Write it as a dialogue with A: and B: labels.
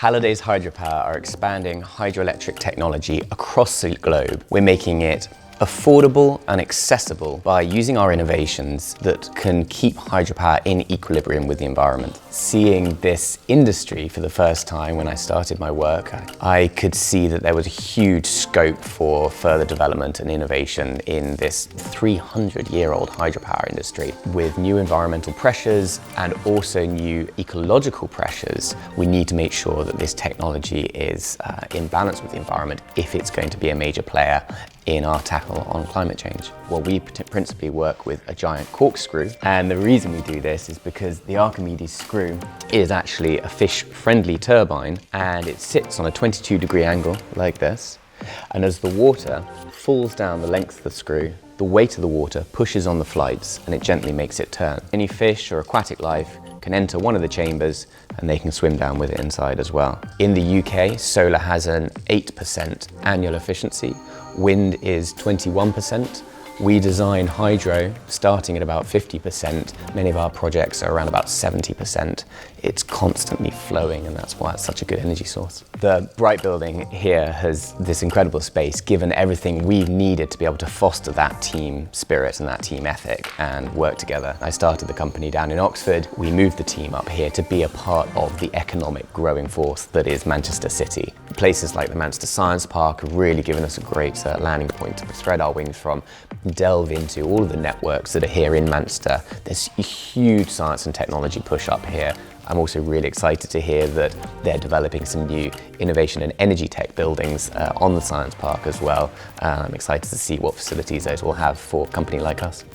A: Hallidays Hydropower are expanding hydroelectric technology across the globe. We're making it affordable and accessible by using our innovations that can keep hydropower in equilibrium with the environment. Seeing this industry for the first time when I started my work, I could see that there was a huge scope for further development and innovation in this 300-year-old hydropower industry. With new environmental pressures and also new ecological pressures, we need to make sure that this technology is in balance with the environment if it's going to be a major player in our tackle on climate change. Well, we principally work with a giant corkscrew, and the reason we do this is because the Archimedes screw is actually a fish-friendly turbine, and it sits on a 22-degree angle like this, and as the water falls down the length of the screw, the weight of the water pushes on the flights and it gently makes it turn. Any fish or aquatic life can enter one of the chambers and they can swim down with it inside as well. In the UK, solar has an 8% annual efficiency. Wind is 21%. We design hydro starting at about 50%. Many of our projects are around about 70%. It's constantly flowing, and that's why it's such a good energy source. The Bright building here has this incredible space, given everything we've needed to be able to foster that team spirit and that team ethic and work together. I started the company down in Oxford. We moved the team up here to be a part of the economic growing force that is Manchester City. Places like the Manchester Science Park have really given us a great landing point to spread our wings from, delve into all of the networks that are here in Manchester. There's a huge science and technology push up here. I'm also really excited to hear that they're developing some new innovation and energy tech buildings on the Science Park as well. I'm excited to see what facilities those will have for a company like us.